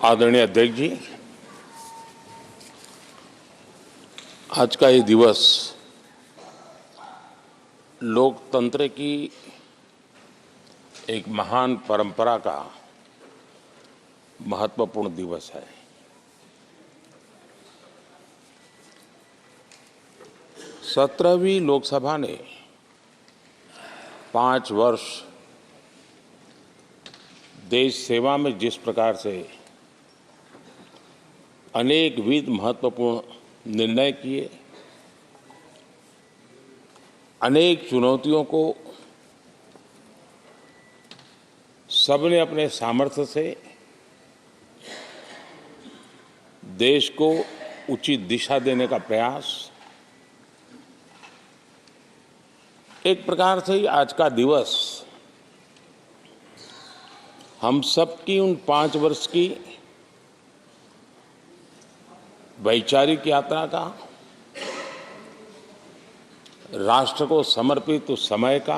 आदरणीय अध्यक्ष जी, आज का ये दिवस लोकतंत्र की एक महान परंपरा का महत्वपूर्ण दिवस है। सत्रहवीं लोकसभा ने 5 वर्ष देश सेवा में जिस प्रकार से अनेकविध महत्वपूर्ण निर्णय किए, अनेक चुनौतियों को सबने अपने सामर्थ्य से देश को उचित दिशा देने का प्रयास, एक प्रकार से ही आज का दिवस हम सबकी उन 5 वर्ष की वैचारिक यात्रा का, राष्ट्र को समर्पित उस समय का,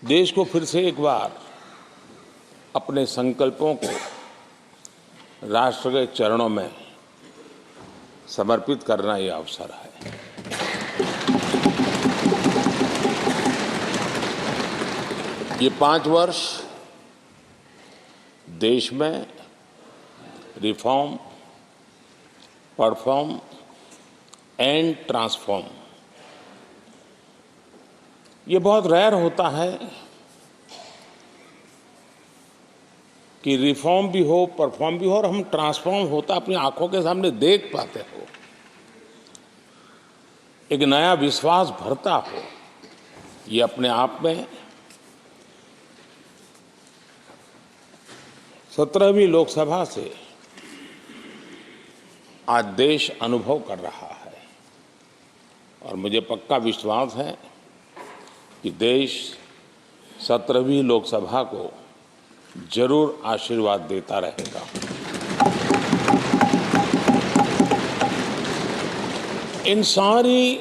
देश को फिर से एक बार अपने संकल्पों को राष्ट्र के चरणों में समर्पित करना ये अवसर है। ये 5 वर्ष देश में रिफॉर्म, परफॉर्म एंड ट्रांसफॉर्म, ये बहुत रेयर होता है कि रिफॉर्म भी हो, परफॉर्म भी हो और हम ट्रांसफॉर्म होता अपनी आंखों के सामने देख पाते हो, एक नया विश्वास भरता हो। ये अपने आप में 17वीं लोकसभा से आज देश अनुभव कर रहा है और मुझे पक्का विश्वास है कि देश 17वीं लोकसभा को जरूर आशीर्वाद देता रहेगा। इन सारी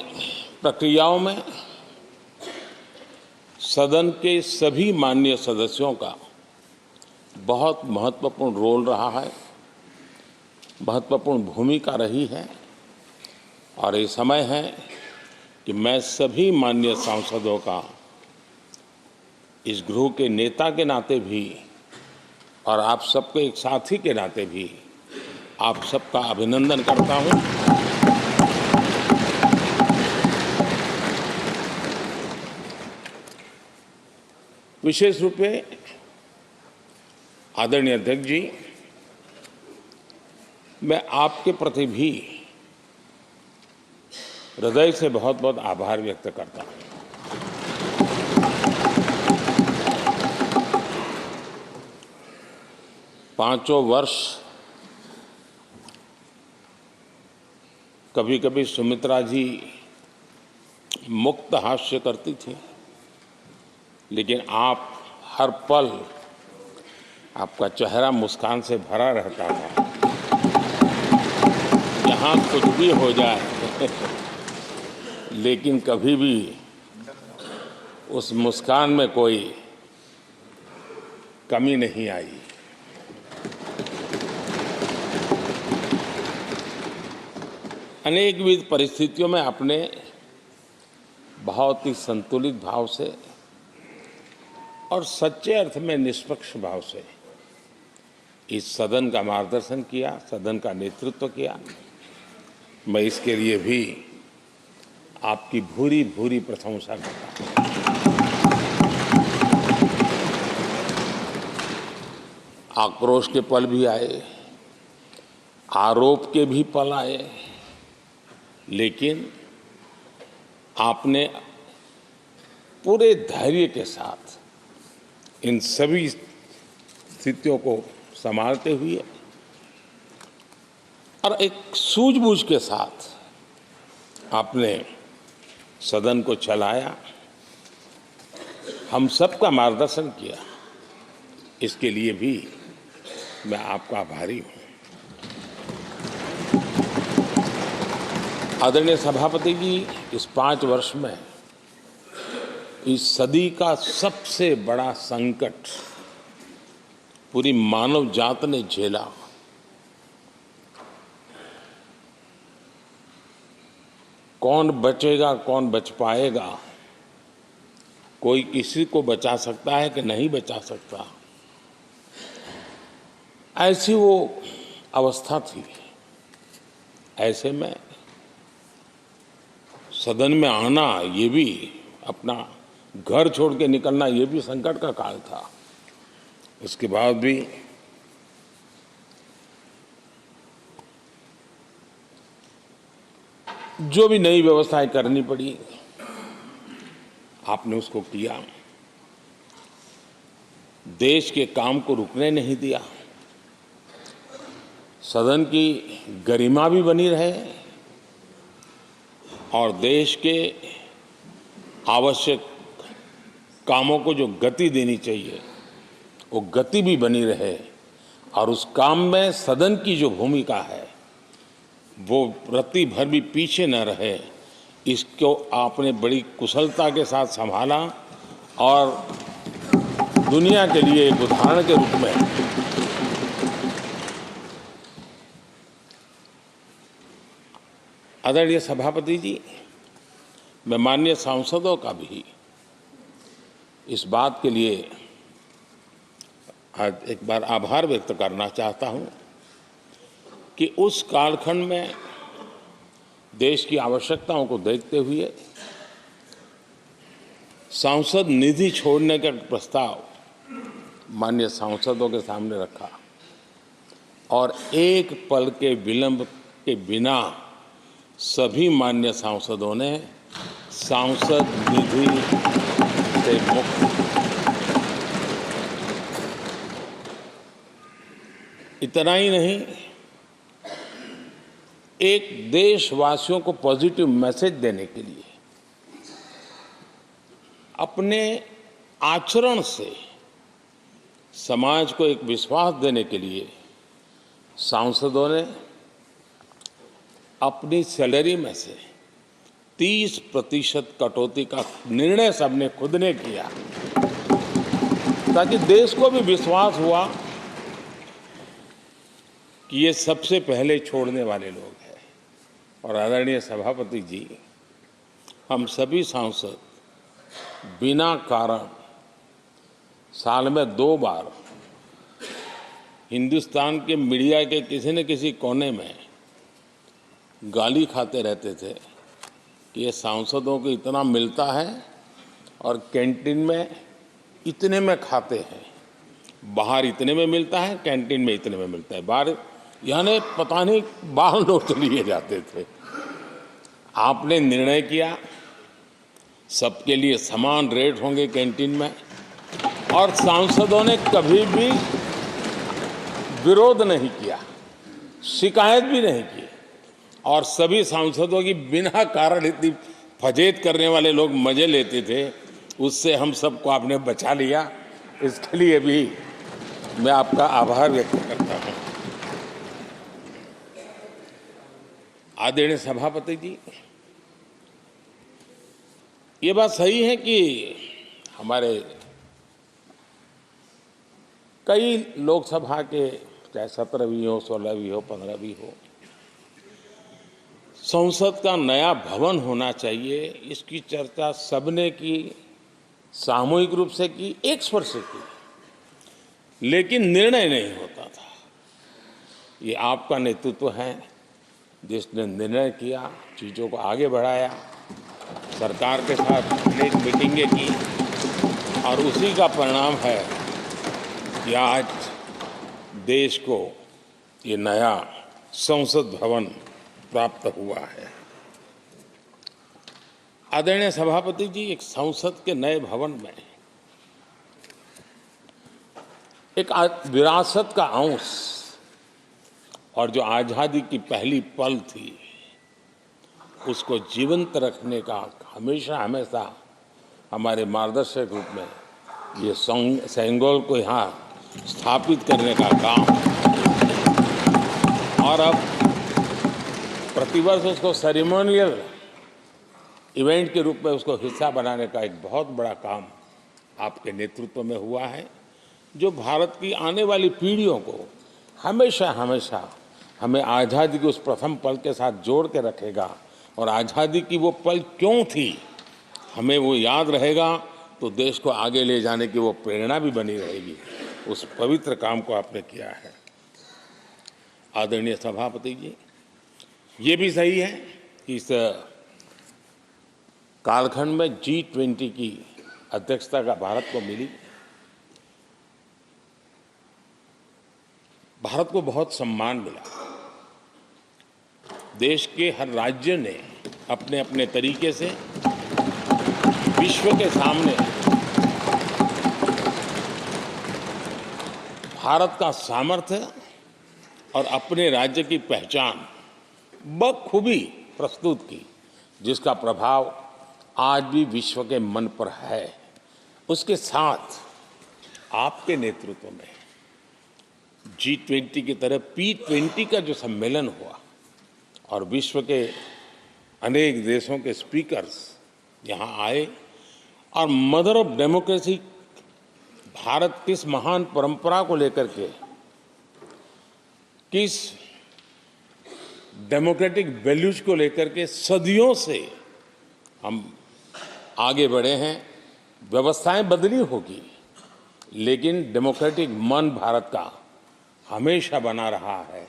प्रक्रियाओं में सदन के सभी माननीय सदस्यों का बहुत महत्वपूर्ण रोल रहा है, महत्वपूर्ण भूमिका रही है और ये समय है कि मैं सभी माननीय सांसदों का इस गृह के नेता के नाते भी और आप सबके एक साथी के नाते भी आप सबका अभिनंदन करता हूं। विशेष रूप में आदरणीय अध्यक्ष जी, मैं आपके प्रति भी हृदय से बहुत बहुत आभार व्यक्त करता हूं। पांचों वर्ष कभी कभी सुमित्रा जी मुक्त हास्य करती थी, लेकिन आप हर पल आपका चेहरा मुस्कान से भरा रहता था। यहाँ कुछ भी हो जाए लेकिन कभी भी उस मुस्कान में कोई कमी नहीं आई। अनेकविध परिस्थितियों में आपने बहुत ही संतुलित भाव से और सच्चे अर्थ में निष्पक्ष भाव से इस सदन का मार्गदर्शन किया, सदन का नेतृत्व किया। मैं इसके लिए भी आपकी भूरी भूरी प्रशंसा करता हूं। आक्रोश के पल भी आए, आरोप के भी पल आए, लेकिन आपने पूरे धैर्य के साथ इन सभी स्थितियों को संभालते हुए और एक सूझबूझ के साथ आपने सदन को चलाया, हम सबका मार्गदर्शन किया। इसके लिए भी मैं आपका आभारी हूं। आदरणीय सभापति जी, इस 5 वर्ष में इस सदी का सबसे बड़ा संकट पूरी मानव जात ने झेला। कौन बचेगा, कौन बच पाएगा, कोई किसी को बचा सकता है कि नहीं बचा सकता, ऐसी वो अवस्था थी। ऐसे में सदन में आना, ये भी अपना घर छोड़ के निकलना, ये भी संकट का काल था। उसके बाद भी जो भी नई व्यवस्थाएं करनी पड़ी, आपने उसको किया। देश के काम को रुकने नहीं दिया। सदन की गरिमा भी बनी रहे और देश के आवश्यक कामों को जो गति देनी चाहिए वो गति भी बनी रहे, और उस काम में सदन की जो भूमिका है वो रत्ती भर भी पीछे न रहे। इसको आपने बड़ी कुशलता के साथ संभाला और दुनिया के लिए एक उदाहरण के रूप में आदरणीय सभापति जी, मैं माननीय सांसदों का भी इस बात के लिए आज एक बार आभार व्यक्त करना चाहता हूं कि उस कालखंड में देश की आवश्यकताओं को देखते हुए सांसद निधि छोड़ने का प्रस्ताव माननीय सांसदों के सामने रखा और एक पल के विलंब के बिना सभी माननीय सांसदों ने सांसद निधि से मुक्त। इतना ही नहीं, एक देशवासियों को पॉजिटिव मैसेज देने के लिए अपने आचरण से समाज को एक विश्वास देने के लिए सांसदों ने अपनी सैलरी में से 30% कटौती का निर्णय सबने खुद ने किया, ताकि देश को भी विश्वास हुआ कि ये सबसे पहले छोड़ने वाले लोग हैं। और आदरणीय सभापति जी, हम सभी सांसद बिना कारण साल में 2 बार हिंदुस्तान के मीडिया के किसी न किसी कोने में गाली खाते रहते थे कि ये सांसदों को इतना मिलता है और कैंटीन में इतने में खाते हैं, बाहर इतने में मिलता है, कैंटीन में इतने में मिलता है, बाहर यानी पता नहीं बाहर लोग तो लिए जाते थे। आपने निर्णय किया सबके लिए समान रेट होंगे कैंटीन में, और सांसदों ने कभी भी विरोध नहीं किया, शिकायत भी नहीं की, और सभी सांसदों की बिना कारण इतनी फजेत करने वाले लोग मजे लेते थे, उससे हम सबको आपने बचा लिया। इसके लिए भी मैं आपका आभार व्यक्त करता हूं। आदरणीय सभापति जी, ये बात सही है कि हमारे कई लोकसभा के, चाहे 17वीं हो, 16वीं हो, 15वीं हो, संसद का नया भवन होना चाहिए, इसकी चर्चा सबने की, सामूहिक रूप से की, एक स्वर से की, लेकिन निर्णय नहीं होता था। ये आपका नेतृत्व है जिसने निर्णय किया, चीज़ों को आगे बढ़ाया, सरकार के साथ अनेक मीटिंगें की, और उसी का परिणाम है कि आज देश को ये नया संसद भवन प्राप्त हुआ है। आदरणीय सभापति जी, एक संसद के नए भवन में एक विरासत का अंश और जो आज़ादी की पहली पल थी उसको जीवंत रखने का हमेशा हमेशा हमारे मार्गदर्शक रूप में ये सेंगोल को यहाँ स्थापित करने का काम, और अब प्रतिवर्ष उसको सेरेमोनियल इवेंट के रूप में उसको हिस्सा बनाने का एक बहुत बड़ा काम आपके नेतृत्व में हुआ है, जो भारत की आने वाली पीढ़ियों को हमेशा हमेशा हमें आज़ादी के उस प्रथम पल के साथ जोड़ के रखेगा, और आज़ादी की वो पल क्यों थी हमें वो याद रहेगा, तो देश को आगे ले जाने की वो प्रेरणा भी बनी रहेगी। उस पवित्र काम को आपने किया है। आदरणीय सभापति जी, ये भी सही है कि इस कालखंड में G20 की अध्यक्षता का भारत को मिली। भारत को बहुत सम्मान मिला। देश के हर राज्य ने अपने अपने तरीके से विश्व के सामने भारत का सामर्थ्य और अपने राज्य की पहचान बखूबी प्रस्तुत की, जिसका प्रभाव आज भी विश्व के मन पर है। उसके साथ आपके नेतृत्व में G20 की तरह P20 का जो सम्मेलन हुआ और विश्व के अनेक देशों के स्पीकर्स यहाँ आए, और मदर ऑफ डेमोक्रेसी भारत किस महान परंपरा को लेकर के, किस डेमोक्रेटिक वैल्यूज को लेकर के सदियों से हम आगे बढ़े हैं। व्यवस्थाएं बदली होगी, लेकिन डेमोक्रेटिक मन भारत का हमेशा बना रहा है।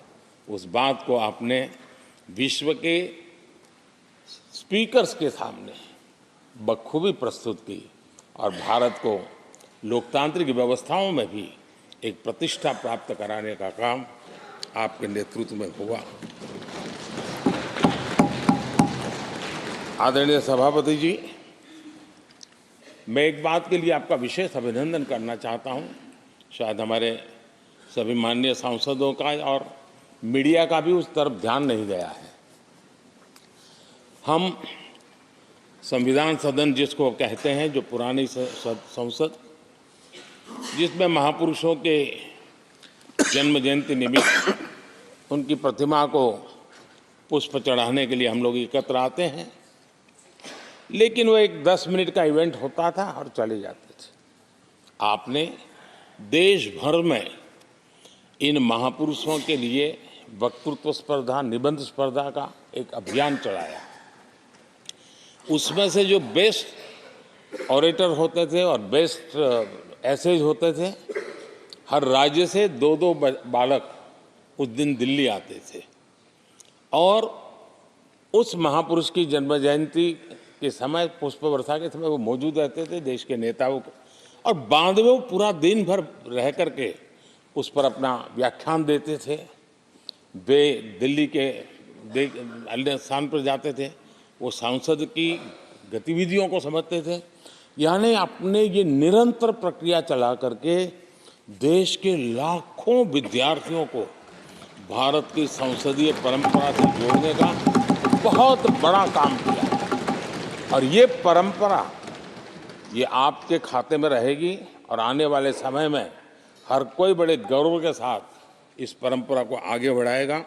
उस बात को आपने विश्व के स्पीकर्स के सामने बखूबी प्रस्तुत की, और भारत को लोकतांत्रिक व्यवस्थाओं में भी एक प्रतिष्ठा प्राप्त कराने का काम आपके नेतृत्व में हुआ। आदरणीय सभापति जी, मैं एक बात के लिए आपका विशेष अभिनंदन करना चाहता हूं। शायद हमारे सभी माननीय सांसदों का और मीडिया का भी उस तरफ ध्यान नहीं गया है। हम संविधान सदन जिसको कहते हैं, जो पुरानी संसद, जिसमें महापुरुषों के जन्म जयंती निमित्त उनकी प्रतिमा को पुष्प चढ़ाने के लिए हम लोग एकत्र आते हैं, लेकिन वो एक 10 मिनट का इवेंट होता था और चले जाते थे। आपने देश भर में इन महापुरुषों के लिए वक्तृत्व स्पर्धा, निबंध स्पर्धा का एक अभियान चलाया। उसमें से जो बेस्ट ऑरेटर होते थे और बेस्ट एसेज होते थे, हर राज्य से 2-2 बालक उस दिन दिल्ली आते थे, और उस महापुरुष की जन्म जयंती के समय, पुष्प वर्षा के समय वो मौजूद रहते थे, देश के नेताओं को, और बाद में वो पूरा दिन भर रह करके उस पर अपना व्याख्यान देते थे। वे दिल्ली के अन्य स्थान पर जाते थे, वो सांसद की गतिविधियों को समझते थे। यानी अपने ये निरंतर प्रक्रिया चला करके देश के लाखों विद्यार्थियों को भारत की संसदीय परंपरा से जोड़ने का बहुत बड़ा काम किया, और ये परंपरा ये आपके खाते में रहेगी, और आने वाले समय में हर कोई बड़े गौरव के साथ इस परंपरा को आगे बढ़ाएगा।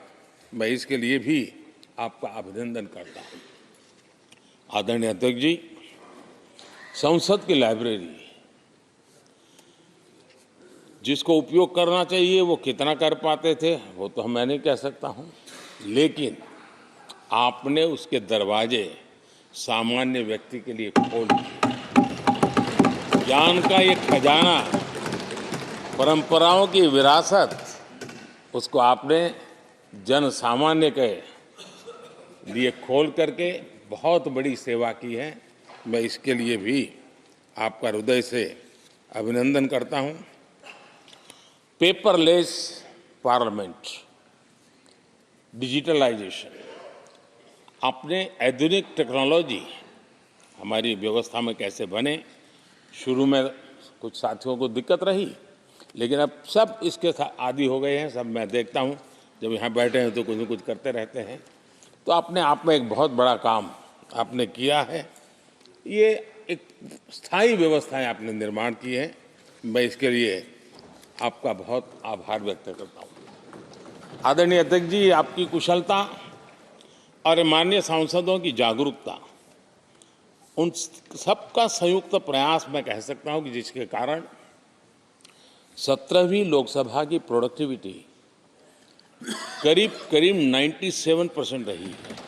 मैं इसके लिए भी आपका अभिनंदन करता हूँ। आदरणीय अध्यक्ष जी, संसद की लाइब्रेरी जिसको उपयोग करना चाहिए वो कितना कर पाते थे वो तो मैं नहीं कह सकता हूँ, लेकिन आपने उसके दरवाजे सामान्य व्यक्ति के लिए खोल दिए। ज्ञान का ये खजाना, परंपराओं की विरासत, उसको आपने जन सामान्य के लिए खोल करके बहुत बड़ी सेवा की है। मैं इसके लिए भी आपका हृदय से अभिनंदन करता हूँ। पेपरलेस पार्लियामेंट, डिजिटलाइजेशन, आपने आधुनिक टेक्नोलॉजी हमारी व्यवस्था में कैसे बने। शुरू में कुछ साथियों को दिक्कत रही, लेकिन अब सब इसके आदी हो गए हैं। सब मैं देखता हूँ जब यहाँ बैठे हैं तो कुछ न कुछ करते रहते हैं। तो अपने आप में एक बहुत बड़ा काम आपने किया है। ये एक स्थायी व्यवस्थाएं आपने निर्माण की है। मैं इसके लिए आपका बहुत आभार व्यक्त करता हूँ। आदरणीय अध्यक्ष जी, आपकी कुशलता और माननीय सांसदों की जागरूकता उन सबका संयुक्त प्रयास मैं कह सकता हूं कि जिसके कारण 17वीं लोकसभा की प्रोडक्टिविटी करीब करीब 97% रही है।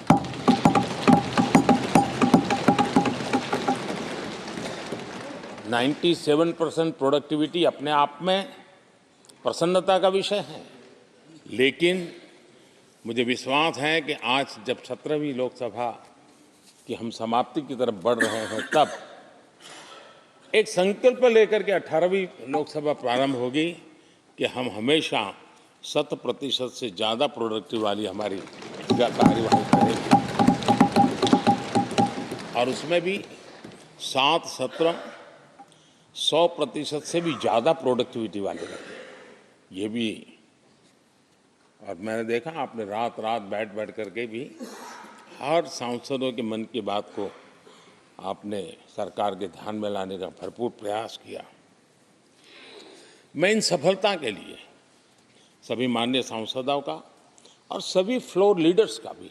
97% प्रोडक्टिविटी अपने आप में प्रसन्नता का विषय है, लेकिन मुझे विश्वास है कि आज जब 17वीं लोकसभा की हम समाप्ति की तरफ बढ़ रहे हैं, तब एक संकल्प लेकर के 18वीं लोकसभा प्रारंभ होगी कि हम हमेशा 100% से ज़्यादा प्रोडक्टिव वाली हमारी कार्यवाही करेंगे और उसमें भी 7 सत्र 100% से भी ज़्यादा प्रोडक्टिविटी वाले रहेंगे। ये भी, और मैंने देखा आपने रात रात बैठ करके भी हर सांसदों के मन की बात को आपने सरकार के ध्यान में लाने का भरपूर प्रयास किया। मैं इन सफलता के लिए सभी माननीय सांसदों का और सभी फ्लोर लीडर्स का भी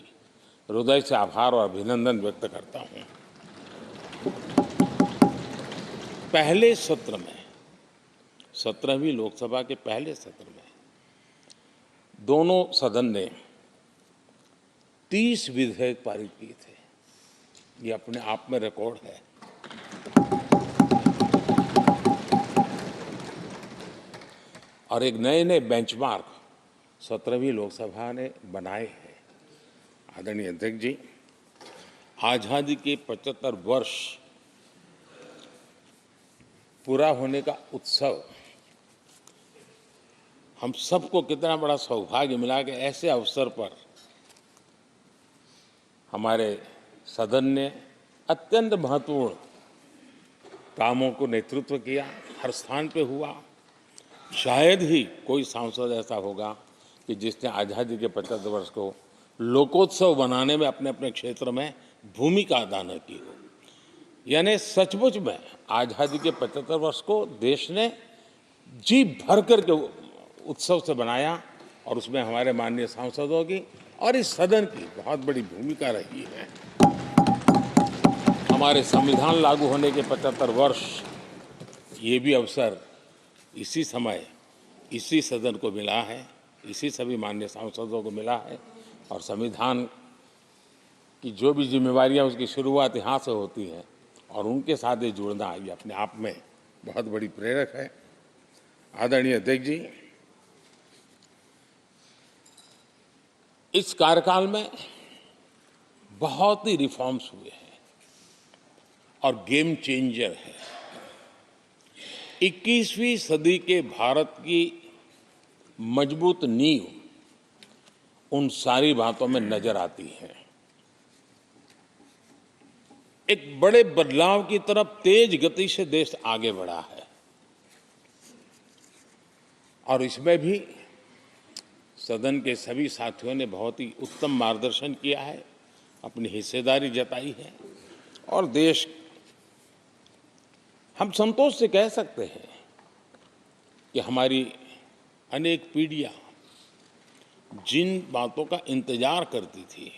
हृदय से आभार और अभिनंदन व्यक्त करता हूं। पहले सत्र में, 17वीं लोकसभा के पहले सत्र में दोनों सदन ने 30 विधेयक पारित किए थे। ये अपने आप में रिकॉर्ड है। और एक नए नए बेंचमार्क 17वीं लोकसभा ने बनाए हैं। आदरणीय अध्यक्ष जी, आजादी के 75 वर्ष पूरा होने का उत्सव हम सबको कितना बड़ा सौभाग्य मिला कि ऐसे अवसर पर हमारे सदन ने अत्यंत महत्वपूर्ण कामों को नेतृत्व किया। हर स्थान पे हुआ। शायद ही कोई सांसद ऐसा होगा कि जिसने आज़ादी के 75 वर्ष को लोकोत्सव बनाने में अपने अपने क्षेत्र में भूमिका अदा न की हो। यानी सचमुच में आज़ादी के 75 वर्ष को देश ने जी भर करके उत्सव से बनाया और उसमें हमारे माननीय सांसदों की और इस सदन की बहुत बड़ी भूमिका रही है। हमारे संविधान लागू होने के 75 वर्ष, ये भी अवसर इसी समय इसी सदन को मिला है, इसी सभी माननीय सांसदों को मिला है। और संविधान की जो भी जिम्मेवारियां उसकी शुरुआत यहाँ से होती हैं और उनके साथ ये जुड़ना, ये अपने आप में बहुत बड़ी प्रेरक है। आदरणीय अध्यक्ष जी, इस कार्यकाल में बहुत ही रिफॉर्म्स हुए हैं और गेम चेंजर है। 21वीं सदी के भारत की मजबूत नींव उन सारी बातों में नजर आती है। एक बड़े बदलाव की तरफ तेज गति से देश आगे बढ़ा है और इसमें भी सदन के सभी साथियों ने बहुत ही उत्तम मार्गदर्शन किया है, अपनी हिस्सेदारी जताई है और देश, हम संतोष से कह सकते हैं कि हमारी अनेक पीढ़ियां जिन बातों का इंतजार करती थी,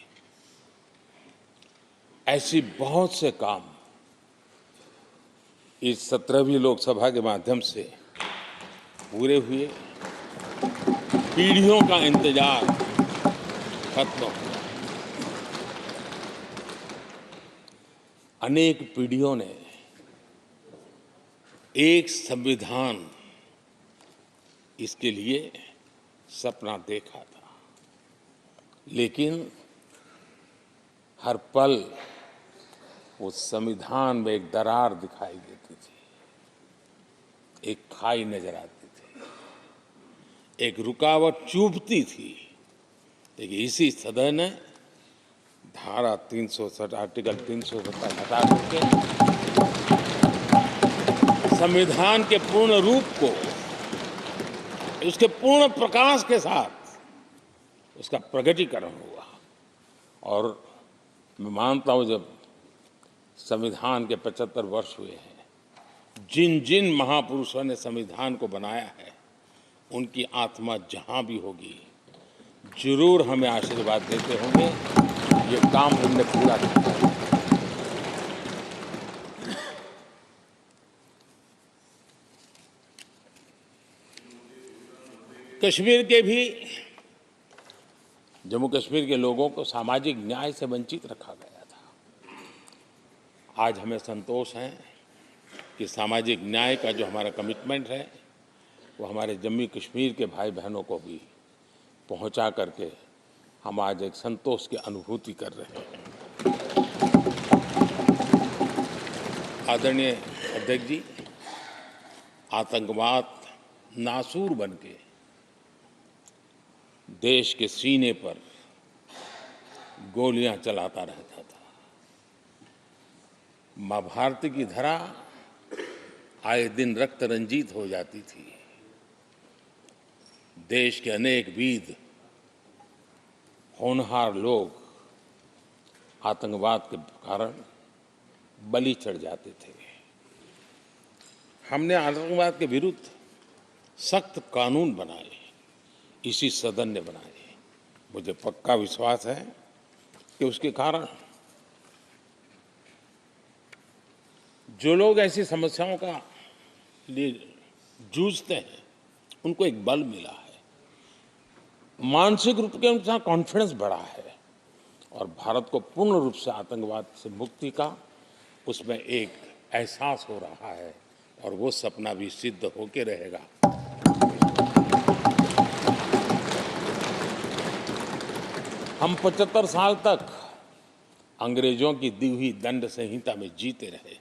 ऐसी बहुत से काम इस 17वीं लोकसभा के माध्यम से पूरे हुए। पीढ़ियों का इंतजार खत्म हुआ। अनेक पीढ़ियों ने एक संविधान, इसके लिए सपना देखा था, लेकिन हर पल उस संविधान में एक दरार दिखाई देती थी, एक खाई नजर आती थी, एक रुकावट चुभती थी। लेकिन इसी सदन ने धारा 360 आर्टिकल 370 हटा करके संविधान के पूर्ण रूप को, उसके पूर्ण प्रकाश के साथ उसका प्रकटीकरण हुआ। और मैं मानता हूं, जब संविधान के 75 वर्ष हुए हैं, जिन जिन महापुरुषों ने संविधान को बनाया है, उनकी आत्मा जहां भी होगी जरूर हमें आशीर्वाद देते होंगे, ये काम हमने पूरा किया। कश्मीर के भी जम्मू कश्मीर के लोगों को सामाजिक न्याय से वंचित रखा गया था। आज हमें संतोष है कि सामाजिक न्याय का जो हमारा कमिटमेंट है वो हमारे जम्मू कश्मीर के भाई बहनों को भी पहुंचा करके हम आज एक संतोष की अनुभूति कर रहे हैं। आदरणीय अध्यक्ष जी, आतंकवाद नासूर बनके देश के सीने पर गोलियां चलाता रहता था। मां भारती की धरा आए दिन रक्त रंजित हो जाती थी। देश के अनेक वीर होनहार लोग आतंकवाद के कारण बलि चढ़ जाते थे। हमने आतंकवाद के विरुद्ध सख्त कानून बनाए, इसी सदन ने बनाए। मुझे पक्का विश्वास है कि उसके कारण जो लोग ऐसी समस्याओं का लिए जूझते हैं उनको एक बल मिला है, मानसिक रूप के उनका कॉन्फिडेंस बढ़ा है और भारत को पूर्ण रूप से आतंकवाद से मुक्ति का उसमें एक एहसास हो रहा है और वो सपना भी सिद्ध होके रहेगा। हम 75 साल तक अंग्रेजों की दी हुई दंड संहिता में जीते रहे।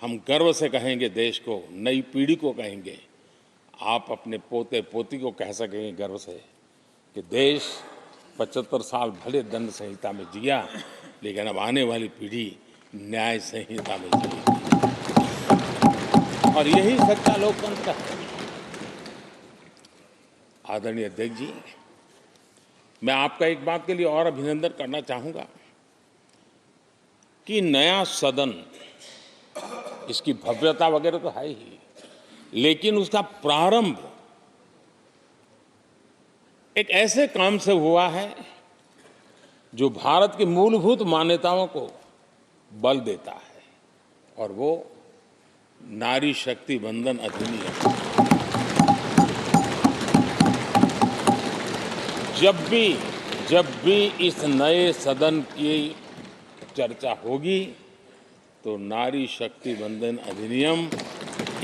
हम गर्व से कहेंगे, देश को, नई पीढ़ी को कहेंगे, आप अपने पोते पोती को कह सकेंगे गर्व से कि देश 75 साल भले दंड संहिता में जिया, लेकिन अब आने वाली पीढ़ी न्याय संहिता में जिएगी और यही सच्चा लोकतंत्र है। आदरणीय अध्यक्ष जी, मैं आपका एक बात के लिए और अभिनंदन करना चाहूंगा कि नया सदन, इसकी भव्यता वगैरह तो है ही, लेकिन उसका प्रारंभ एक ऐसे काम से हुआ है जो भारत की मूलभूत मान्यताओं को बल देता है और वो नारी शक्ति वंदन अधिनियम। जब भी इस नए सदन की चर्चा होगी तो नारी शक्ति वंदन अधिनियम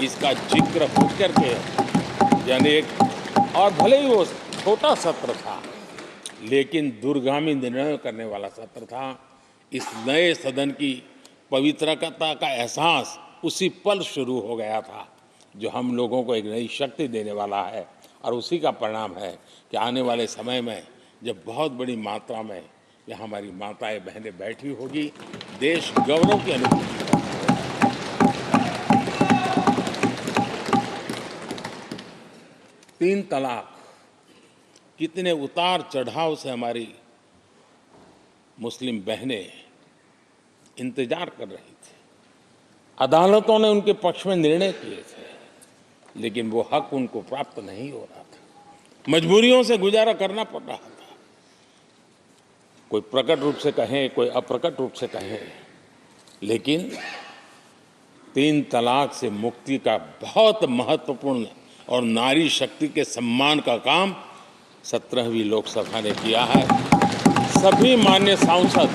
इसका जिक्र होकर के, यानी एक, और भले ही वो छोटा सत्र था लेकिन दूरगामी निर्णय करने वाला सत्र था। इस नए सदन की पवित्रता का एहसास उसी पल शुरू हो गया था जो हम लोगों को एक नई शक्ति देने वाला है और उसी का परिणाम है कि आने वाले समय में जब बहुत बड़ी मात्रा में यहाँ हमारी माताएं बहनें बैठी होगी, देश गौरव की अनुभूति होगी। 3 तलाक कितने उतार चढ़ाव से हमारी मुस्लिम बहनें इंतजार कर रही थी। अदालतों ने उनके पक्ष में निर्णय किए थे, लेकिन वो हक उनको प्राप्त नहीं हो रहा था। मजबूरियों से गुजारा करना पड़ रहा था। कोई प्रकट रूप से कहें, कोई अप्रकट रूप से कहें, लेकिन 3 तलाक से मुक्ति का बहुत महत्वपूर्ण और नारी शक्ति के सम्मान का काम 17वीं लोकसभा ने किया है। सभी माननीय सांसद,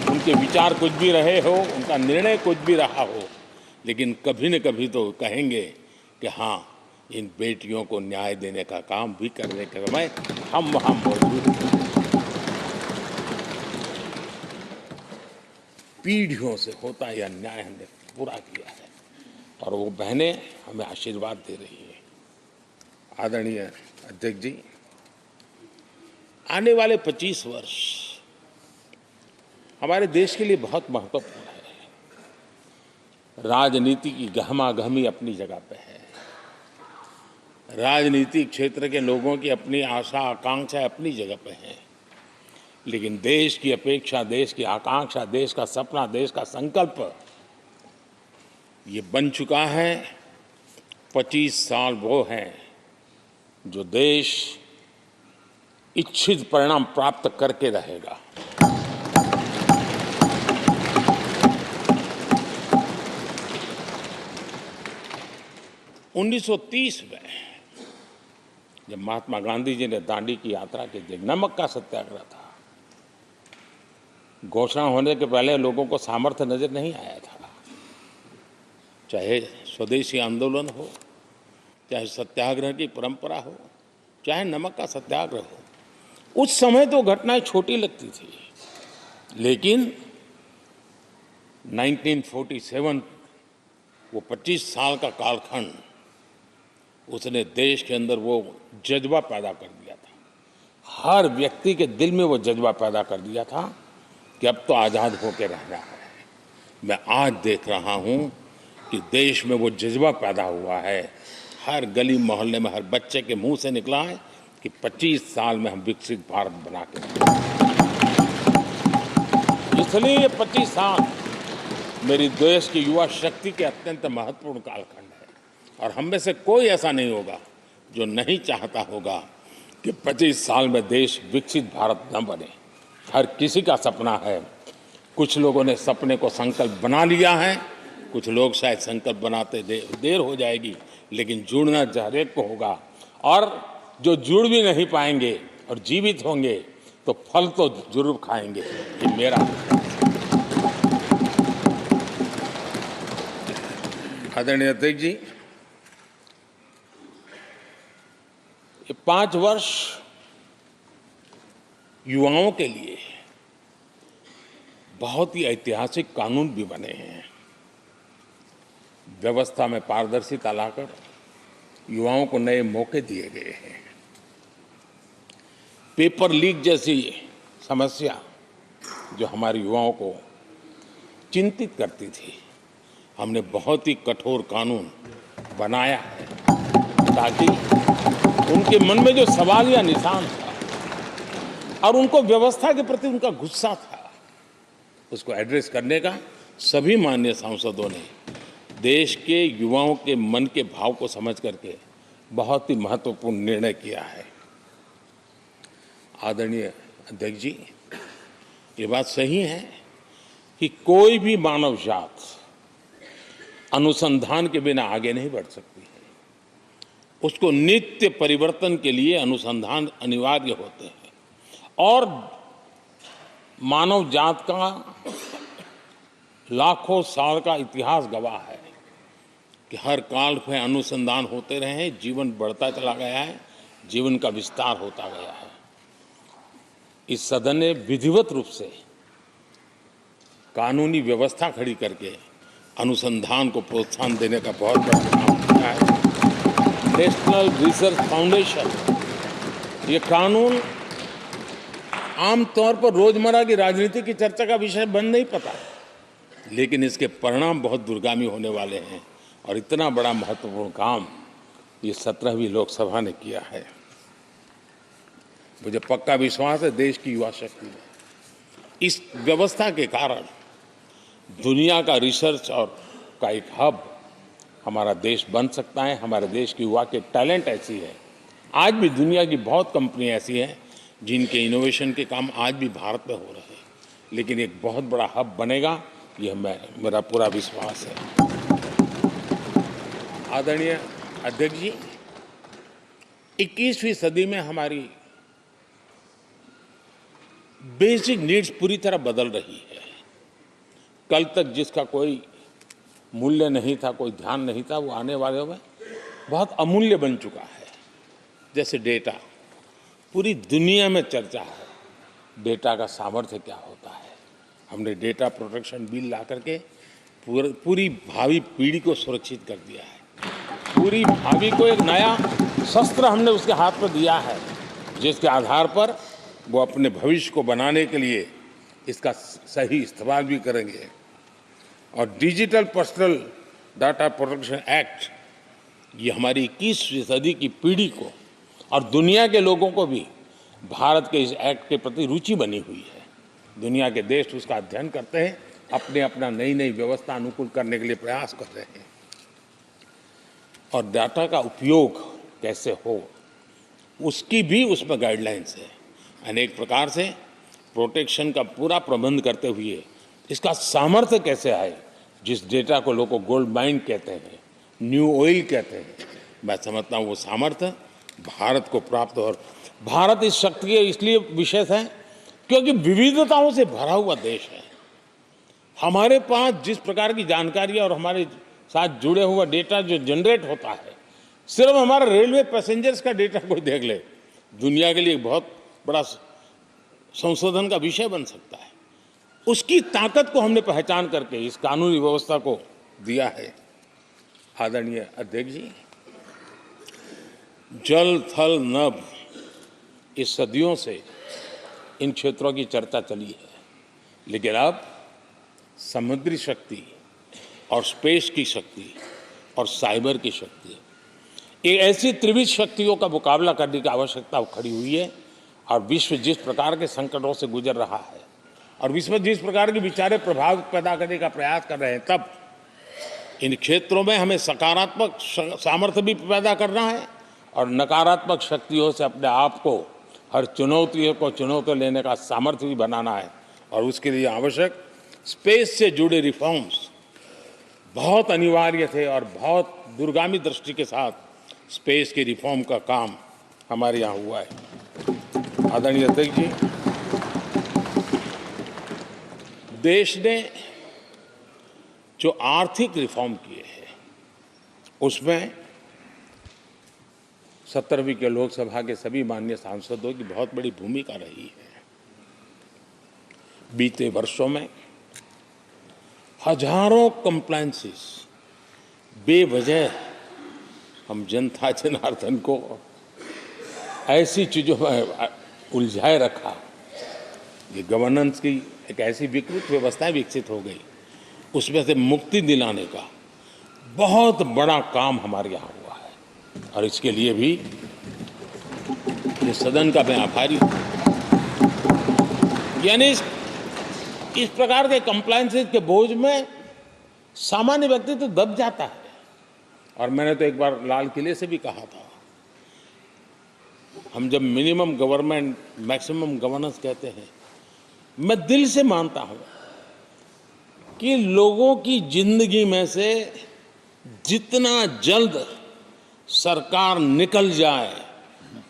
उनके विचार कुछ भी रहे हो, उनका निर्णय कुछ भी रहा हो, लेकिन कभी न कभी तो कहेंगे कि हाँ, इन बेटियों को न्याय देने का काम भी करने के समय हम वहाँ मौजूद हैं। पीढ़ियों से होता यह न्याय हमने पूरा किया है और वो बहनें हमें आशीर्वाद दे रही है। आदरणीय अध्यक्ष जी, आने वाले 25 वर्ष हमारे देश के लिए बहुत महत्वपूर्ण है। राजनीति की गहमागहमी अपनी जगह पे है, राजनीतिक क्षेत्र के लोगों की अपनी आशा आकांक्षा अपनी जगह पे है, लेकिन देश की अपेक्षा, देश की आकांक्षा, देश का सपना, देश का संकल्प ये बन चुका है। 25 साल वो हैं जो देश इच्छित परिणाम प्राप्त करके रहेगा। 1930 में जब महात्मा गांधी जी ने दांडी की यात्रा की थी, नमक का सत्याग्रह था। घोषणा होने के पहले लोगों को सामर्थ्य नजर नहीं आया था। चाहे स्वदेशी आंदोलन हो, चाहे सत्याग्रह की परंपरा हो, चाहे नमक का सत्याग्रह हो, उस समय तो घटनाएं छोटी लगती थी, लेकिन 1947 वो 25 साल का कालखंड, उसने देश के अंदर वो जज्बा पैदा कर दिया था। हर व्यक्ति के दिल में वो जज्बा पैदा कर दिया था कि अब तो आज़ाद होकर रहना है। मैं आज देख रहा हूं कि देश में वो जज्बा पैदा हुआ है। हर गली मोहल्ले में हर बच्चे के मुंह से निकला है कि 25 साल में हम विकसित भारत बना के रहेंगे। इसलिए ये 25 साल मेरी देश की युवा शक्ति के अत्यंत महत्वपूर्ण कालखंड है, और हम में से कोई ऐसा नहीं होगा जो नहीं चाहता होगा कि 25 साल में देश विकसित भारत न बने। हर किसी का सपना है। कुछ लोगों ने सपने को संकल्प बना लिया है, कुछ लोग शायद संकल्प बनाते देर हो जाएगी, लेकिन जुड़ना हर एक को होगा। और जो जुड़ भी नहीं पाएंगे और जीवित होंगे तो फल तो जरूर खाएंगे। ये मेरा आदरणीय अध्यक्ष जी, ये 5 वर्ष युवाओं के लिए बहुत ही ऐतिहासिक कानून भी बने हैं। व्यवस्था में पारदर्शिता लाकर युवाओं को नए मौके दिए गए हैं। पेपर लीक जैसी समस्या जो हमारे युवाओं को चिंतित करती थी, हमने बहुत ही कठोर कानून बनाया है ताकि उनके मन में जो सवाल या निशान था और उनको व्यवस्था के प्रति उनका गुस्सा था, उसको एड्रेस करने का सभी माननीय सांसदों ने देश के युवाओं के मन के भाव को समझ करके बहुत ही महत्वपूर्ण निर्णय किया है। आदरणीय अध्यक्ष जी, ये बात सही है कि कोई भी मानव जात अनुसंधान के बिना आगे नहीं बढ़ सकती है। उसको नित्य परिवर्तन के लिए अनुसंधान अनिवार्य होते हैं, और मानव जात का लाखों साल का इतिहास गवाह है कि हर काल में अनुसंधान होते रहे हैं, जीवन बढ़ता चला गया है, जीवन का विस्तार होता गया है। इस सदन ने विधिवत रूप से कानूनी व्यवस्था खड़ी करके अनुसंधान को प्रोत्साहन देने का बहुत बड़ा काम किया है। नेशनल रिसर्च फाउंडेशन, ये कानून आमतौर पर रोजमर्रा की राजनीति की चर्चा का विषय बन नहीं पाता, लेकिन इसके परिणाम बहुत दूरगामी होने वाले हैं, और इतना बड़ा महत्वपूर्ण काम ये 17वीं लोकसभा ने किया है। मुझे पक्का विश्वास है देश की युवा शक्ति में इस व्यवस्था के कारण दुनिया का रिसर्च और का एक हब हमारा देश बन सकता है। हमारे देश की युवा के टैलेंट ऐसी है, आज भी दुनिया की बहुत कंपनियां ऐसी हैं जिनके इनोवेशन के काम आज भी भारत में हो रहे हैं, लेकिन एक बहुत बड़ा हब बनेगा, यह मेरा पूरा विश्वास है। आदरणीय अध्यक्ष जी, 21वीं सदी में हमारी बेसिक नीड्स पूरी तरह बदल रही है। कल तक जिसका कोई मूल्य नहीं था, कोई ध्यान नहीं था, वो आने वाले में बहुत अमूल्य बन चुका है। जैसे डेटा, पूरी दुनिया में चर्चा है डेटा का सामर्थ्य क्या होता है। हमने डेटा प्रोटेक्शन बिल ला करके पूरी भावी पीढ़ी को सुरक्षित कर दिया है। पूरी भावी को एक नया शस्त्र हमने उसके हाथ में दिया है, जिसके आधार पर वो अपने भविष्य को बनाने के लिए इसका सही इस्तेमाल भी करेंगे। और digital personal data protection act, ये हमारी 21वीं सदी की पीढ़ी को और दुनिया के लोगों को भी भारत के इस एक्ट के प्रति रुचि बनी हुई है। दुनिया के देश उसका अध्ययन करते हैं, अपना नई नई व्यवस्था अनुकूल करने के लिए प्रयास कर रहे हैं। और डाटा का उपयोग कैसे हो, उसकी भी उसमें गाइडलाइंस है। अनेक प्रकार से प्रोटेक्शन का पूरा प्रबंध करते हुए इसका सामर्थ्य कैसे आए, जिस डेटा को लोगों गोल्ड माइन कहते हैं, न्यू ऑयल कहते हैं, मैं समझता हूँ वो सामर्थ्य भारत को प्राप्त हो। और भारत इस शक्ति के इसलिए विशेष है क्योंकि विविधताओं से भरा हुआ देश है। हमारे पास जिस प्रकार की जानकारी और हमारे साथ जुड़े हुआ डेटा जो जनरेट होता है, सिर्फ हमारा रेलवे पैसेंजर्स का डेटा कोई देख ले, दुनिया के लिए बहुत बड़ा संशोधन का विषय बन सकता है। उसकी ताकत को हमने पहचान करके इस कानूनी व्यवस्था को दिया है। आदरणीय अध्यक्ष जी, जल थल नभ इस सदियों से इन क्षेत्रों की चर्चा चली है, लेकिन अब समुद्री शक्ति और स्पेस की शक्ति और साइबर की शक्ति, ये ऐसी त्रिविध शक्तियों का मुकाबला करने की आवश्यकता खड़ी हुई है। और विश्व जिस प्रकार के संकटों से गुजर रहा है और विश्व जिस प्रकार के विचारे प्रभाव पैदा करने का प्रयास कर रहे हैं, तब इन क्षेत्रों में हमें सकारात्मक सामर्थ्य भी पैदा करना है और नकारात्मक शक्तियों से अपने आप को, हर चुनौतियों को चुनौती लेने का सामर्थ्य भी बनाना है। और उसके लिए आवश्यक स्पेस से जुड़े रिफॉर्म्स बहुत अनिवार्य थे और बहुत दूरगामी दृष्टि के साथ स्पेस के रिफॉर्म का काम हमारे यहाँ हुआ है। आदरणीय अध्यक्ष जी, देश ने जो आर्थिक रिफॉर्म किए हैं उसमें 17वीं के लोकसभा के सभी माननीय सांसदों की बहुत बड़ी भूमिका रही है। बीते वर्षों में हजारों कंप्लायंसेस बेवजह हम जनता जनार्दन को ऐसी चीज़ों में उलझाए रखा। ये गवर्नेंस की एक ऐसी विकृत व्यवस्था विकसित हो गई, उसमें से मुक्ति दिलाने का बहुत बड़ा काम हमारे यहाँ हुआ है और इसके लिए भी ये सदन का मैं आभारी हूँ। यानी इस प्रकार के कंप्लायंसेस के बोझ में सामान्य व्यक्ति तो दब जाता है। और मैंने तो एक बार लाल किले से भी कहा था, हम जब मिनिमम गवर्नमेंट मैक्सिमम गवर्नेंस कहते हैं, मैं दिल से मानता हूं कि लोगों की जिंदगी में से जितना जल्द सरकार निकल जाए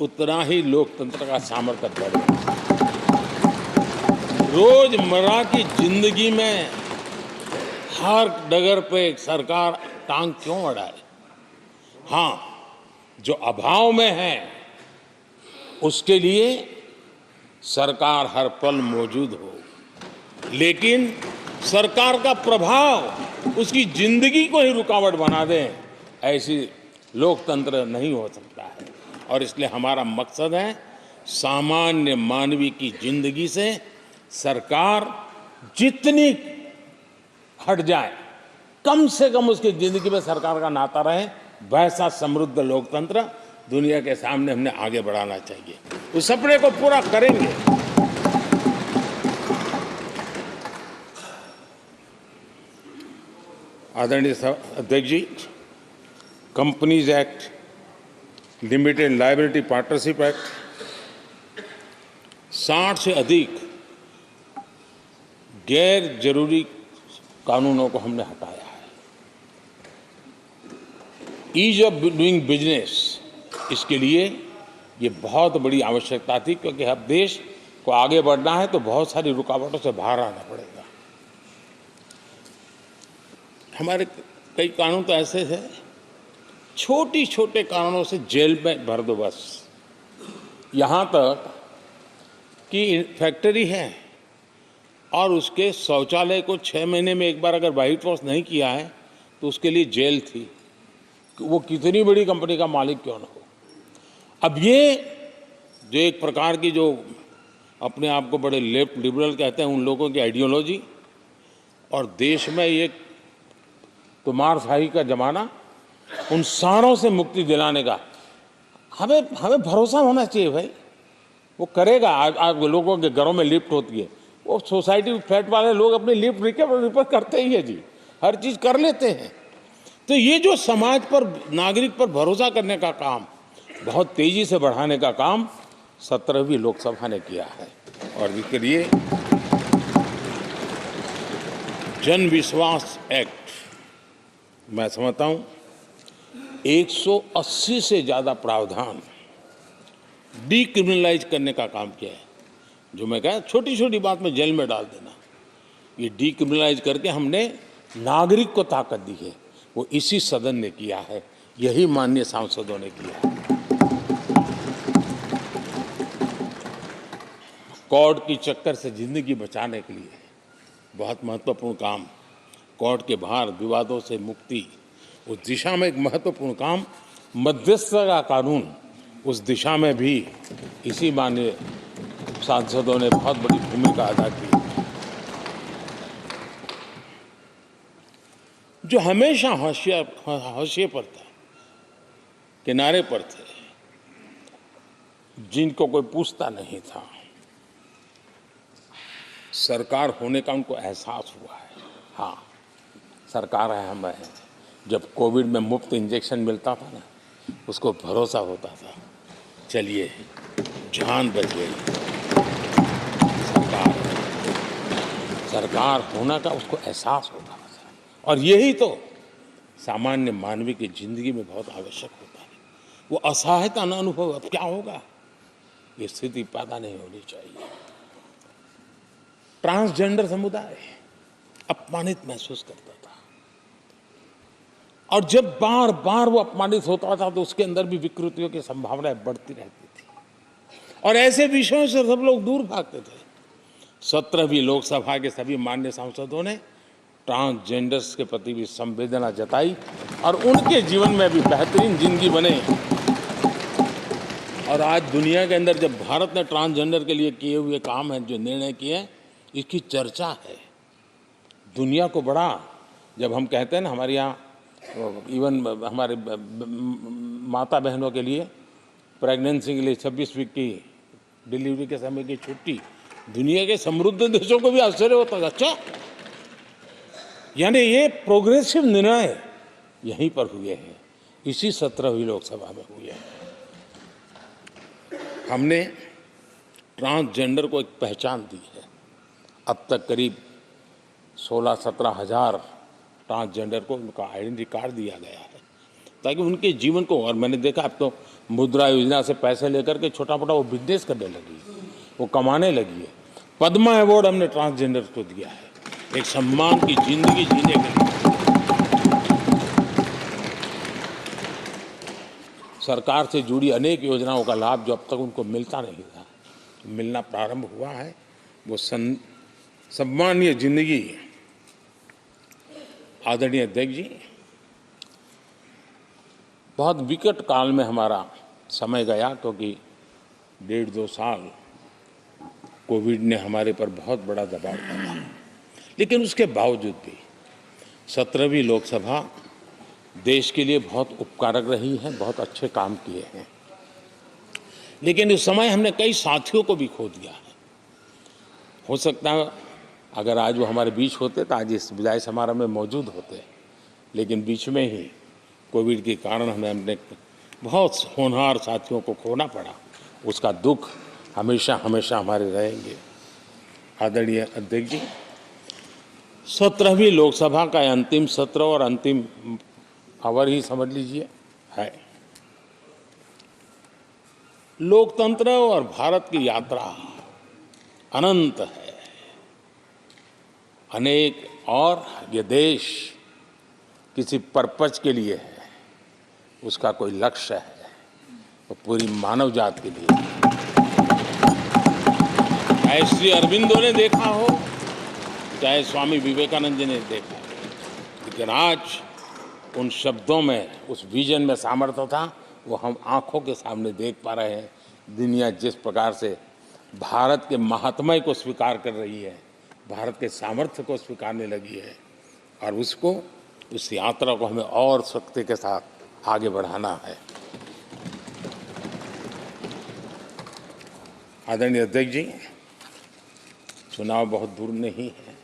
उतना ही लोकतंत्र का सामर्थ्य बढ़े। रोजमर्रा की जिंदगी में हर डगर पे सरकार टांग क्यों अड़ाए? हाँ, जो अभाव में है उसके लिए सरकार हर पल मौजूद हो, लेकिन सरकार का प्रभाव उसकी जिंदगी को ही रुकावट बना दे, ऐसी लोकतंत्र नहीं हो सकता है। और इसलिए हमारा मकसद है सामान्य मानवी की जिंदगी से सरकार जितनी हट जाए, कम से कम उसकी जिंदगी में सरकार का नाता रहे, वैसा समृद्ध लोकतंत्र दुनिया के सामने हमने आगे बढ़ाना चाहिए। उस सपने को पूरा करेंगे। आदरणीय अध्यक्ष जी, companies act, limited liability partnership act, 60 से अधिक गैर जरूरी कानूनों को हमने हटाया है। ईज ऑफ डूइंग बिजनेस, इसके लिए ये बहुत बड़ी आवश्यकता थी, क्योंकि अब देश को आगे बढ़ना है तो बहुत सारी रुकावटों से बाहर आना पड़ेगा। हमारे कई कानून तो ऐसे थे, छोटी छोटे कारणों से जेल में भर दो बस। यहाँ तक कि फैक्ट्री है और उसके शौचालय को 6 महीने में एक बार अगर वाइट वॉश नहीं किया है तो उसके लिए जेल थी, वो कितनी बड़ी कंपनी का मालिक क्यों ना हो। अब ये जो एक प्रकार की जो अपने आप को बड़े लेफ्ट लिबरल कहते हैं, उन लोगों की आइडियोलॉजी, और देश में ये तुमारशाही का जमाना, उन सारों से मुक्ति दिलाने का हमें भरोसा होना चाहिए भाई, वो करेगा। आज लोगों के घरों में लिफ्ट होती है, वो सोसाइटी फ्लैट वाले लोग अपनी लिफ्ट रिपेयर करते ही है जी, हर चीज कर लेते हैं। तो ये जो समाज पर, नागरिक पर भरोसा करने का काम, बहुत तेजी से बढ़ाने का काम 17वीं लोकसभा ने किया है। और इसके लिए जन विश्वास एक्ट, मैं समझता हूँ 180 से ज़्यादा प्रावधान डीक्रिमिनलाइज करने का काम किया है। जो मैं कहा छोटी छोटी बात में जेल में डाल देना, ये डीक्रिमिनलाइज करके हमने नागरिक को ताकत दी है। वो इसी सदन ने किया है, यही माननीय सांसदों ने किया है। कोर्ट की चक्कर से जिंदगी बचाने के लिए बहुत महत्वपूर्ण काम, कोर्ट के बाहर विवादों से मुक्ति, उस दिशा में एक महत्वपूर्ण काम, मध्यस्थता का कानून, उस दिशा में भी इसी माननीय सांसदों ने बहुत बड़ी भूमिका अदा की। जो हमेशा हाशिए पर था, किनारे पर थे, जिनको कोई पूछता नहीं था, सरकार होने का उनको एहसास हुआ है। हाँ, सरकार है, हम हैं। जब कोविड में मुफ्त इंजेक्शन मिलता था ना, उसको भरोसा होता था, चलिए जान बच गई, सरकार होना का उसको एहसास होता था। और यही तो सामान्य मानवीय की जिंदगी में बहुत आवश्यक होता है। वो असहायता न अनुभव, अब क्या होगा, ये स्थिति पैदा नहीं होनी चाहिए। ट्रांसजेंडर समुदाय अपमानित महसूस करता था, और जब बार बार वो अपमानित होता था तो उसके अंदर भी विकृतियों की संभावनाएं बढ़ती रहती थी, और ऐसे विषयों से सब लोग दूर भागते थे। 17वीं लोकसभा के सभी माननीय सांसदों ने ट्रांसजेंडर्स के प्रति भी संवेदना जताई, और उनके जीवन में भी बेहतरीन जिंदगी बने। और आज दुनिया के अंदर जब भारत ने ट्रांसजेंडर के लिए किए हुए काम हैं, जो निर्णय किए, इसकी चर्चा है दुनिया को बड़ा। जब हम कहते हैं ना, हमारे यहाँ इवन हमारे माता बहनों के लिए प्रेगनेंसी के लिए 26 वीक की डिलीवरी के समय की छुट्टी, दुनिया के समृद्ध देशों को भी आश्चर्य होता है। अच्छा, यानी ये प्रोग्रेसिव निर्णय यहीं पर हुए हैं, इसी 17वीं लोकसभा में हुए हैं। हमने ट्रांसजेंडर को एक पहचान दी है। अब तक करीब 16-17 हज़ार ट्रांसजेंडर को उनका आइडेंटिटी कार्ड दिया गया है, ताकि उनके जीवन को। और मैंने देखा अब तो मुद्रा योजना से पैसे लेकर के छोटा मोटा वो बिजनेस करने लगी, वो कमाने लगी है। पद्मा अवार्ड हमने ट्रांसजेंडर को दिया है, एक सम्मान की जिंदगी जीने के लिए। सरकार से जुड़ी अनेक योजनाओं का लाभ जो अब तक उनको मिलता नहीं था, मिलना प्रारंभ हुआ है। वो सम्मानीय जिंदगी। आदरणीय अध्यक्ष जी, बहुत विकट काल में हमारा समय गया, क्योंकि 1.5-2 साल कोविड ने हमारे पर बहुत बड़ा दबाव डाला। लेकिन उसके बावजूद भी 17वीं लोकसभा देश के लिए बहुत उपकारक रही है, बहुत अच्छे काम किए हैं। लेकिन इस समय हमने कई साथियों को भी खो दिया है। हो सकता है अगर आज वो हमारे बीच होते तो आज इस विदाई समारोह में मौजूद होते, लेकिन बीच में ही कोविड के कारण हमें अपने बहुत होनहार साथियों को खोना पड़ा। उसका दुख हमेशा हमेशा हमारे रहेंगे। आदरणीय अध्यक्ष जी, 17वीं लोकसभा का अंतिम सत्र और अंतिम आवर ही समझ लीजिए है। लोकतंत्र और भारत की यात्रा अनंत है, अनेक, और ये देश किसी पर्पज के लिए है, उसका कोई लक्ष्य है, वो पूरी मानव जात के लिए। चाहे श्री अरविंदो ने देखा हो, चाहे स्वामी विवेकानंद जी ने देखा, लेकिन आज उन शब्दों में, उस विजन में सामर्थ्य था, वो हम आंखों के सामने देख पा रहे हैं। दुनिया जिस प्रकार से भारत के महात्म्य को स्वीकार कर रही है, भारत के सामर्थ्य को स्वीकारने लगी है, और उसको, उस यात्रा को हमें और शक्ति के साथ आगे बढ़ाना है। आदरणीय अध्यक्ष जी, चुनाव बहुत दूर नहीं है।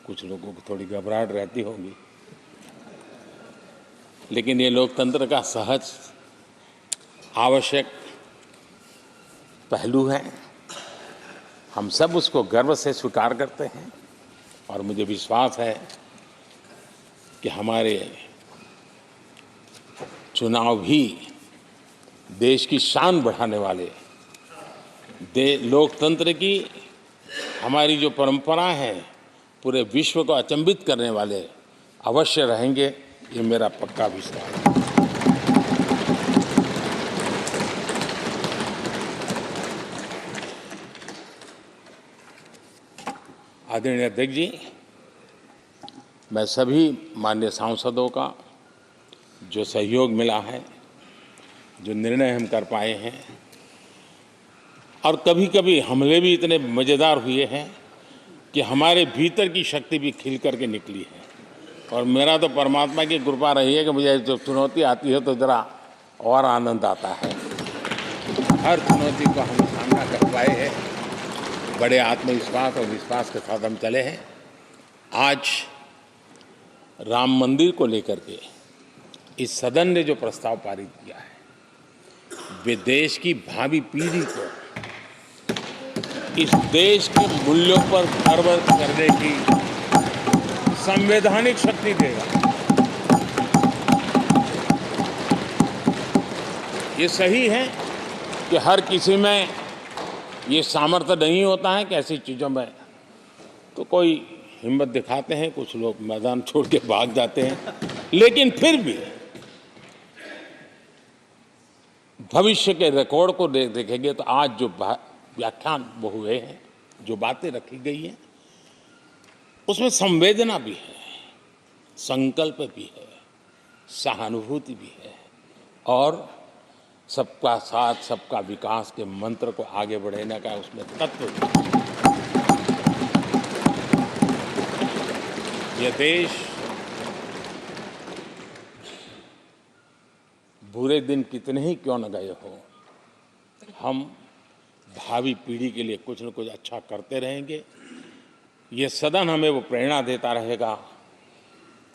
कुछ लोगों को थोड़ी घबराहट रहती होगी, लेकिन ये लोकतंत्र का सहज आवश्यक पहलू है। हम सब उसको गर्व से स्वीकार करते हैं, और मुझे विश्वास है कि हमारे चुनाव भी देश की शान बढ़ाने वाले, लोकतंत्र की हमारी जो परंपरा है पूरे विश्व को अचंभित करने वाले अवश्य रहेंगे, ये मेरा पक्का विश्वास है। आदरणीय अध्यक्ष जी, मैं सभी माननीय सांसदों का जो सहयोग मिला है, जो निर्णय हम कर पाए हैं, और कभी कभी हमले भी इतने मज़ेदार हुए हैं कि हमारे भीतर की शक्ति भी खिल करके निकली है। और मेरा तो परमात्मा की कृपा रही है कि मुझे जब चुनौती आती है तो ज़रा और आनंद आता है। हर चुनौती को हम सामना कर पाए हैं, बड़े आत्मविश्वास और विश्वास के साथ हम चले हैं। आज राम मंदिर को लेकर के इस सदन ने जो प्रस्ताव पारित किया है, वे देश की भावी पीढ़ी को इस देश के मूल्यों पर गर्व करने की संवैधानिक शक्ति देगा। ये सही है कि हर किसी में ये सामर्थ्य नहीं होता है कि ऐसी चीज़ों में तो कोई हिम्मत दिखाते हैं, कुछ लोग मैदान छोड़ के भाग जाते हैं, लेकिन फिर भी भविष्य के रिकॉर्ड को देखेंगे तो आज जो व्याख्यान वो हुए हैं, जो बातें रखी गई हैं, उसमें संवेदना भी है, संकल्प भी है, सहानुभूति भी है और सबका साथ सबका विकास के मंत्र को आगे बढ़ाने का उसमें तत्व भी है। यह देश बुरे दिन कितने ही क्यों न गए हो, हम भावी पीढ़ी के लिए कुछ न कुछ अच्छा करते रहेंगे। ये सदन हमें वो प्रेरणा देता रहेगा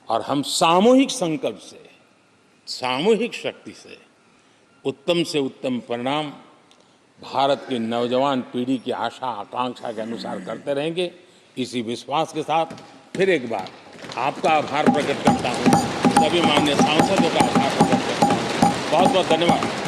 और हम सामूहिक संकल्प से, सामूहिक शक्ति से उत्तम परिणाम भारत की नौजवान पीढ़ी की आशा आकांक्षा के अनुसार करते रहेंगे। इसी विश्वास के साथ फिर एक बार आपका आभार प्रकट करता हूँ, सभी माननीय सांसदों का आभार प्रकट करता हूँ। बहुत बहुत धन्यवाद।